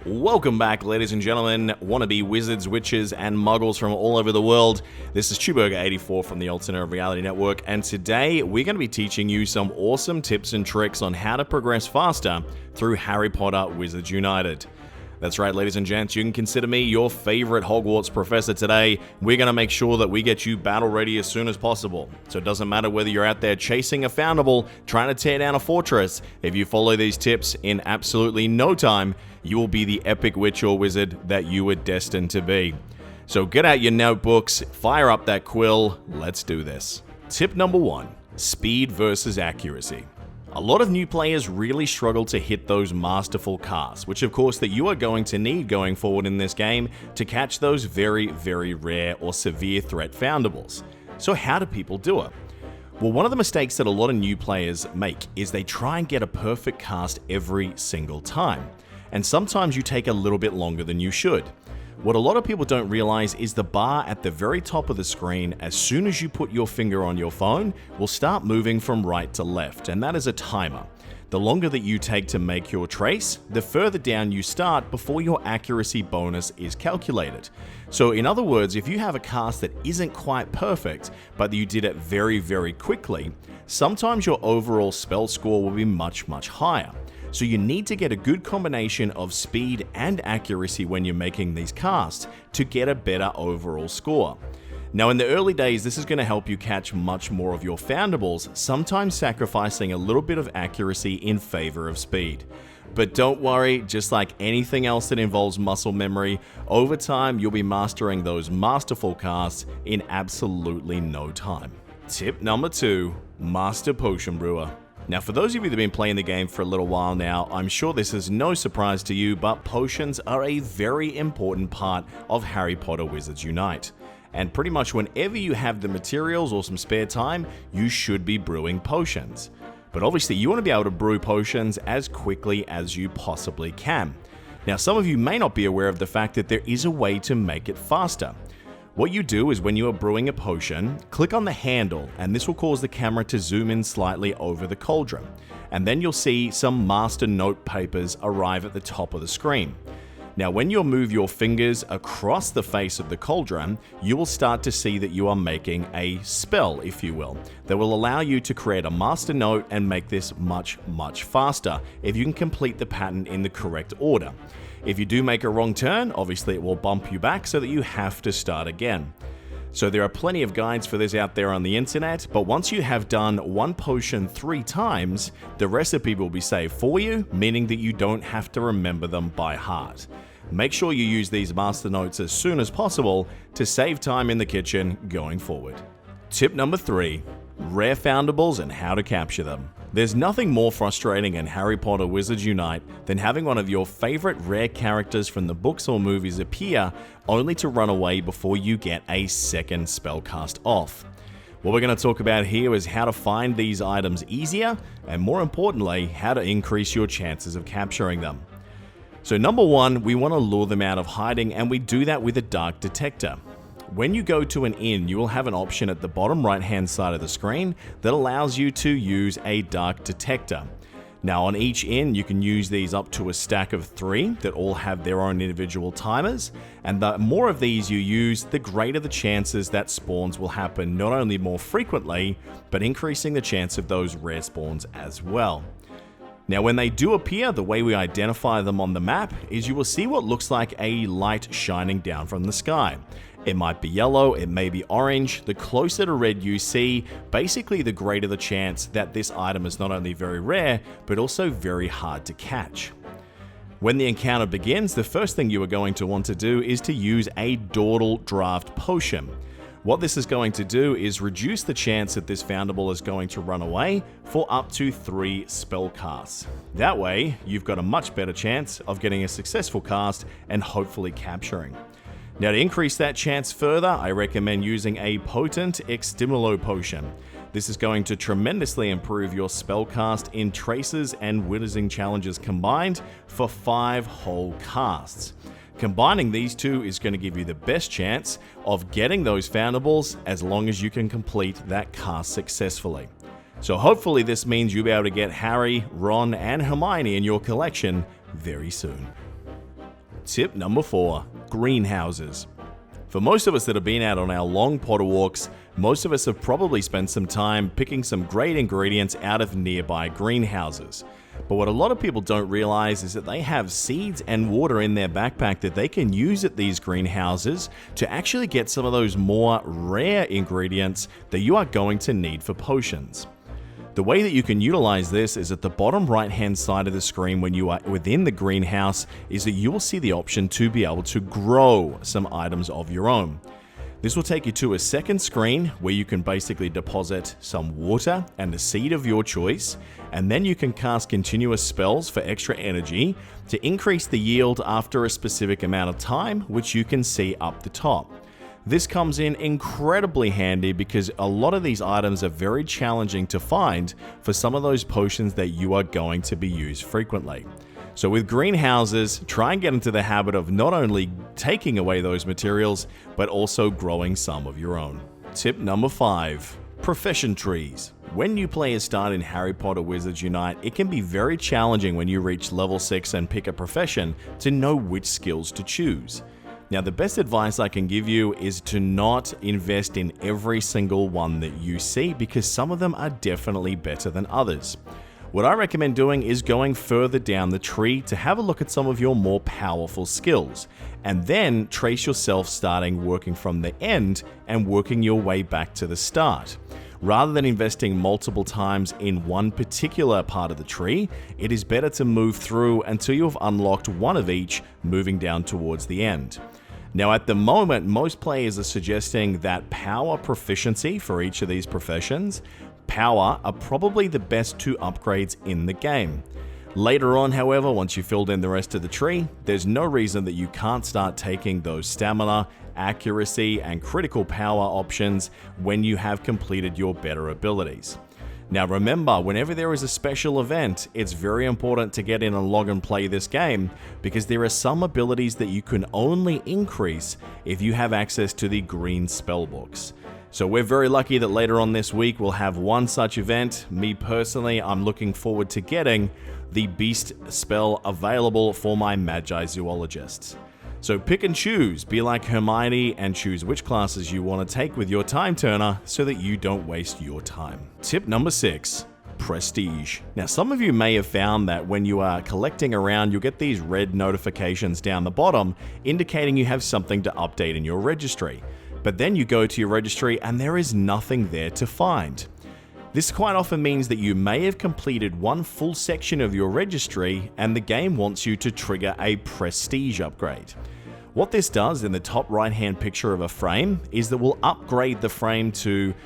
Welcome back, ladies and gentlemen, wannabe wizards, witches, and muggles from all over the world. This is Chewburger84 from the Alternate Reality Network, and today we're going to be teaching you some awesome tips and tricks on how to progress faster through Harry Potter Wizards United. That's right, ladies and gents, you can consider me your favorite Hogwarts professor today. We're going to make sure that we get you battle ready as soon as possible. So it doesn't matter whether you're out there chasing a foundable, trying to tear down a fortress. If you follow these tips in absolutely no time, you will be the epic witch or wizard that you were destined to be. So get out your notebooks, fire up that quill, let's do this. Tip number 1, speed versus accuracy. A lot of new players really struggle to hit those masterful casts, which of course that you are going to need going forward in this game to catch those very, very rare or severe threat foundables. So how do people do it? Well, one of the mistakes that a lot of new players make is they try and get a perfect cast every single time. And sometimes you take a little bit longer than you should. What a lot of people don't realize is the bar at the very top of the screen, as soon as you put your finger on your phone, will start moving from right to left, and that is a timer. The longer that you take to make your trace, the further down you start before your accuracy bonus is calculated. So in other words, if you have a cast that isn't quite perfect, but you did it very, very quickly, sometimes your overall spell score will be much, much higher. So you need to get a good combination of speed and accuracy when you're making these casts to get a better overall score. Now in the early days, this is going to help you catch much more of your foundables, sometimes sacrificing a little bit of accuracy in favor of speed. But don't worry, just like anything else that involves muscle memory, over time you'll be mastering those masterful casts in absolutely no time. Tip number 2, Master Potion Brewer. Now for those of you that have been playing the game for a little while now, I'm sure this is no surprise to you, but potions are a very important part of Harry Potter Wizards Unite. And pretty much whenever you have the materials or some spare time, you should be brewing potions. But obviously you want to be able to brew potions as quickly as you possibly can. Now some of you may not be aware of the fact that there is a way to make it faster. What you do is when you are brewing a potion, click on the handle, and this will cause the camera to zoom in slightly over the cauldron. And then you'll see some master note papers arrive at the top of the screen. Now when you move your fingers across the face of the cauldron, you will start to see that you are making a spell, if you will, that will allow you to create a master note and make this much, much faster if you can complete the pattern in the correct order. If you do make a wrong turn, obviously it will bump you back so that you have to start again. So there are plenty of guides for this out there on the internet, but once you have done one potion 3 times, the recipe will be saved for you, meaning that you don't have to remember them by heart. Make sure you use these master notes as soon as possible to save time in the kitchen going forward. Tip number 3, rare foundables and how to capture them. There's nothing more frustrating in Harry Potter Wizards Unite than having one of your favorite rare characters from the books or movies appear only to run away before you get a second spellcast off. What we're going to talk about here is how to find these items easier, and more importantly, how to increase your chances of capturing them. So number 1, we want to lure them out of hiding, and we do that with a dark detector. When you go to an inn, you will have an option at the bottom right hand side of the screen that allows you to use a dark detector. Now on each inn, you can use these up to a stack of 3 that all have their own individual timers, and the more of these you use, the greater the chances that spawns will happen not only more frequently, but increasing the chance of those rare spawns as well. Now when they do appear, the way we identify them on the map is you will see what looks like a light shining down from the sky. It might be yellow, it may be orange. The closer to red you see, basically the greater the chance that this item is not only very rare, but also very hard to catch. When the encounter begins, the first thing you are going to want to do is to use a Dawdle Draft Potion. What this is going to do is reduce the chance that this foundable is going to run away for up to 3 spell casts. That way, you've got a much better chance of getting a successful cast and hopefully capturing. Now to increase that chance further, I recommend using a potent Extimulo Potion. This is going to tremendously improve your spellcast in Traces and Witnessing challenges combined for 5 whole casts. Combining these two is going to give you the best chance of getting those foundables as long as you can complete that cast successfully. So hopefully this means you'll be able to get Harry, Ron, and Hermione in your collection very soon. Tip number 4, greenhouses. For most of us that have been out on our long Potter walks, most of us have probably spent some time picking some great ingredients out of nearby greenhouses. But what a lot of people don't realize is that they have seeds and water in their backpack that they can use at these greenhouses to actually get some of those more rare ingredients that you are going to need for potions. The way that you can utilize this is at the bottom right hand side of the screen when you are within the greenhouse is that you will see the option to be able to grow some items of your own. This will take you to a second screen where you can basically deposit some water and a seed of your choice, and then you can cast continuous spells for extra energy to increase the yield after a specific amount of time, which you can see up the top. This comes in incredibly handy because a lot of these items are very challenging to find for some of those potions that you are going to be used frequently. So with greenhouses, try and get into the habit of not only taking away those materials, but also growing some of your own. Tip number 5, profession trees. When new players start in Harry Potter Wizards Unite, it can be very challenging when you reach level 6 and pick a profession to know which skills to choose. Now, the best advice I can give you is to not invest in every single one that you see because some of them are definitely better than others. What I recommend doing is going further down the tree to have a look at some of your more powerful skills, and then trace yourself starting working from the end and working your way back to the start. Rather than investing multiple times in one particular part of the tree, it is better to move through until you've unlocked one of each, moving down towards the end. Now, at the moment, most players are suggesting that power proficiency for each of these professions, power are probably the best 2 upgrades in the game. Later on, however, once you've filled in the rest of the tree, there's no reason that you can't start taking those stamina, accuracy, and critical power options when you have completed your better abilities. Now remember, whenever there is a special event, it's very important to get in and log and play this game because there are some abilities that you can only increase if you have access to the green spellbooks. So we're very lucky that later on this week we'll have one such event. Me personally, I'm looking forward to getting the Beast spell available for my Magi Zoologists. So pick and choose, be like Hermione and choose which classes you want to take with your time turner so that you don't waste your time. Tip number 6, prestige. Now some of you may have found that when you are collecting around, you'll get these red notifications down the bottom indicating you have something to update in your registry. But then you go to your registry and there is nothing there to find. This quite often means that you may have completed one full section of your registry and the game wants you to trigger a prestige upgrade. What this does in the top right hand picture of a frame is that we'll upgrade the frame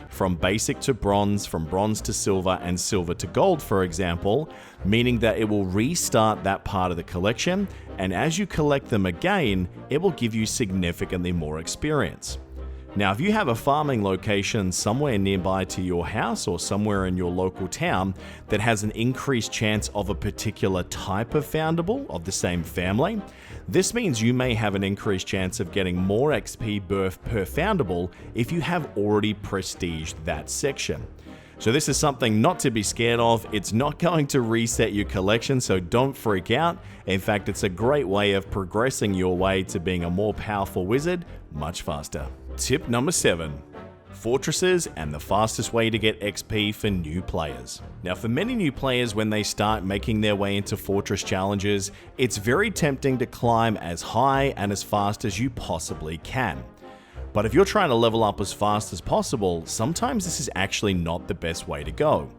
from basic to bronze, from bronze to silver, and silver to gold, for example, meaning that it will restart that part of the collection, and as you collect them again, it will give you significantly more experience. Now, if you have a farming location somewhere nearby to your house or somewhere in your local town that has an increased chance of a particular type of foundable of the same family, this means you may have an increased chance of getting more XP per foundable if you have already prestiged that section. So this is something not to be scared of. It's not going to reset your collection, so don't freak out. In fact, it's a great way of progressing your way to being a more powerful wizard much faster. Tip number 7. Fortresses and the fastest way to get XP for new players. Now for many new players, when they start making their way into fortress challenges, it's very tempting to climb as high and as fast as you possibly can. But if you're trying to level up as fast as possible, sometimes this is actually not the best way to go.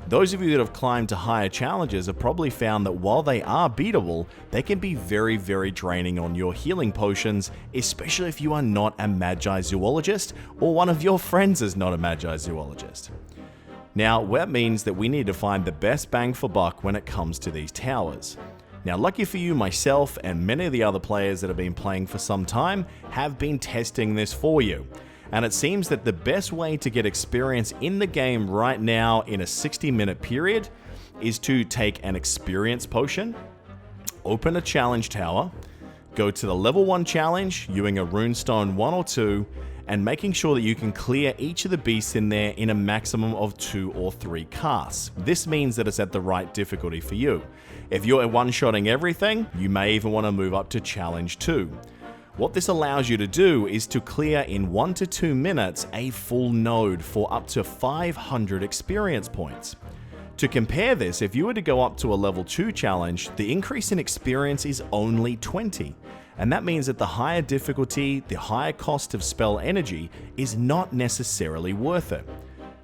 Those of you that have climbed to higher challenges have probably found that while they are beatable, they can be very, very draining on your healing potions, especially if you are not a Magi Zoologist or one of your friends is not a Magi Zoologist. Now, that means that we need to find the best bang for buck when it comes to these towers. Now, lucky for you, myself and many of the other players that have been playing for some time have been testing this for you. And it seems that the best way to get experience in the game right now in a 60-minute period is to take an experience potion, open a challenge tower, Go to the level 1 challenge, using a runestone 1 or 2, and making sure that you can clear each of the beasts in there in a maximum of 2 or 3 casts. This means that it's at the right difficulty for you. If you're one-shotting everything, you may even want to move up to challenge 2. What this allows you to do is to clear in 1 to 2 minutes a full node for up to 500 experience points. To compare this, if you were to go up to a level 2 challenge, the increase in experience is only 20. And that means that the higher difficulty, the higher cost of spell energy is not necessarily worth it.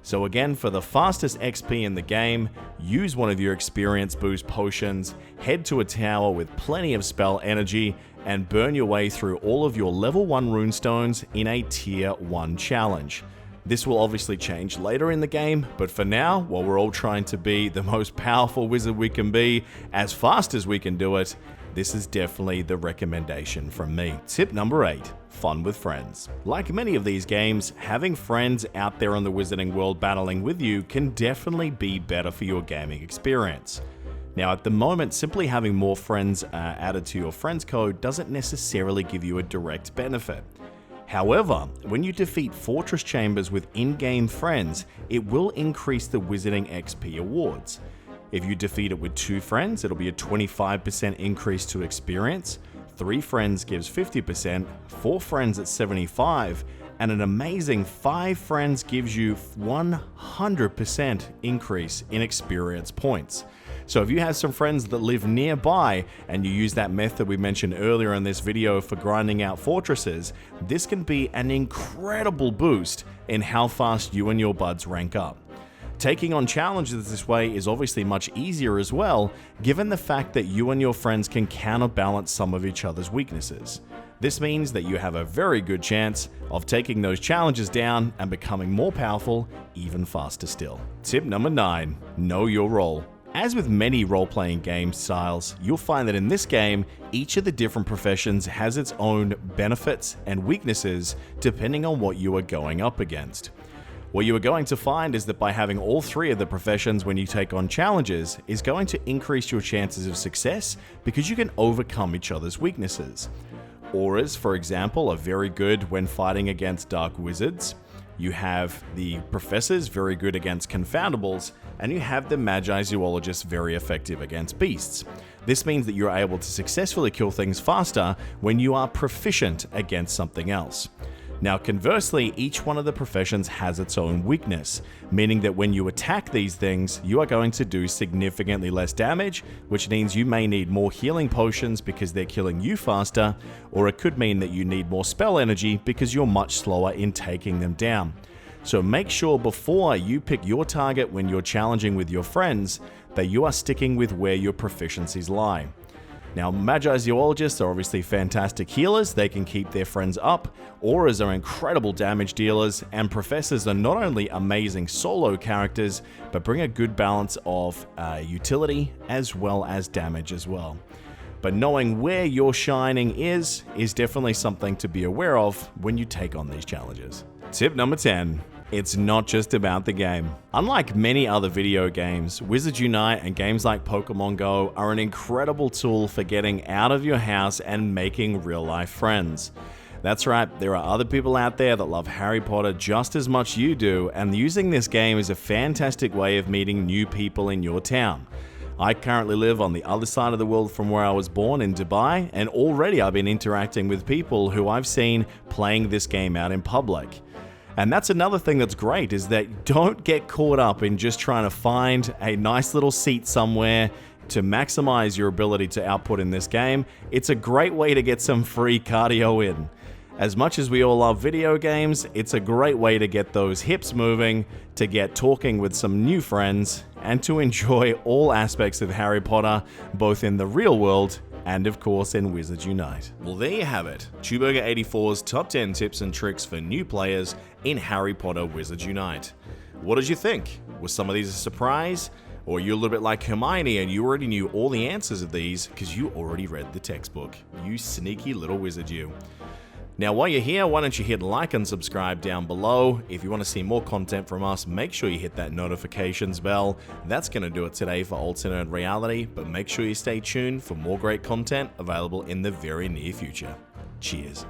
So again, for the fastest XP in the game, use one of your experience boost potions, head to a tower with plenty of spell energy, and burn your way through all of your level 1 runestones in a tier 1 challenge. This will obviously change later in the game, but for now, while we're all trying to be the most powerful wizard we can be, as fast as we can do it, this is definitely the recommendation from me. Tip number 8, fun with friends. Like many of these games, having friends out there in the wizarding world battling with you can definitely be better for your gaming experience. Now, at the moment, simply having more friends added to your friends code doesn't necessarily give you a direct benefit. However, when you defeat fortress chambers with in-game friends, it will increase the wizarding XP awards. If you defeat it with 2 friends, it'll be a 25% increase to experience, 3 friends gives 50%, 4 friends at 75%, and an amazing 5 friends gives you 100% increase in experience points. So if you have some friends that live nearby and you use that method we mentioned earlier in this video for grinding out fortresses, this can be an incredible boost in how fast you and your buds rank up. Taking on challenges this way is obviously much easier as well, given the fact that you and your friends can counterbalance some of each other's weaknesses. This means that you have a very good chance of taking those challenges down and becoming more powerful even faster still. Tip number 9, know your role. As with many role-playing game styles, you'll find that in this game, each of the different professions has its own benefits and weaknesses depending on what you are going up against. What you are going to find is that by having all 3 of the professions when you take on challenges is going to increase your chances of success because you can overcome each other's weaknesses. Auras, for example, are very good when fighting against dark wizards. You have the professors very good against confoundables, and you have the magi zoologists very effective against beasts. This means that you're able to successfully kill things faster when you are proficient against something else. Now conversely, each one of the professions has its own weakness, meaning that when you attack these things, you are going to do significantly less damage, which means you may need more healing potions because they're killing you faster, or it could mean that you need more spell energy because you're much slower in taking them down. So make sure before you pick your target when you're challenging with your friends, that you are sticking with where your proficiencies lie. Now, magi zoologists are obviously fantastic healers, they can keep their friends up, auras are incredible damage dealers, and professors are not only amazing solo characters, but bring a good balance of utility as well as damage as well. But knowing where your shining is definitely something to be aware of when you take on these challenges. Tip number 10. It's not just about the game. Unlike many other video games, Wizards Unite and games like Pokemon Go are an incredible tool for getting out of your house and making real-life friends. That's right, there are other people out there that love Harry Potter just as much you do, and using this game is a fantastic way of meeting new people in your town. I currently live on the other side of the world from where I was born in Dubai, and already I've been interacting with people who I've seen playing this game out in public. And that's another thing that's great, is that don't get caught up in just trying to find a nice little seat somewhere to maximize your ability to output in this game. It's a great way to get some free cardio in. As much as we all love video games, it's a great way to get those hips moving, to get talking with some new friends, and to enjoy all aspects of Harry Potter, both in the real world and of course in Wizards Unite. Well, there you have it, Chewburger84's top 10 tips and tricks for new players in Harry Potter Wizards Unite. What did you think? Was some of these a surprise? Or are you a little bit like Hermione and you already knew all the answers of these because you already read the textbook? You sneaky little wizard you. Now, while you're here, why don't you hit like and subscribe down below. If you want to see more content from us, make sure you hit that notifications bell. That's going to do it today for Alternate Reality, but make sure you stay tuned for more great content available in the very near future. Cheers.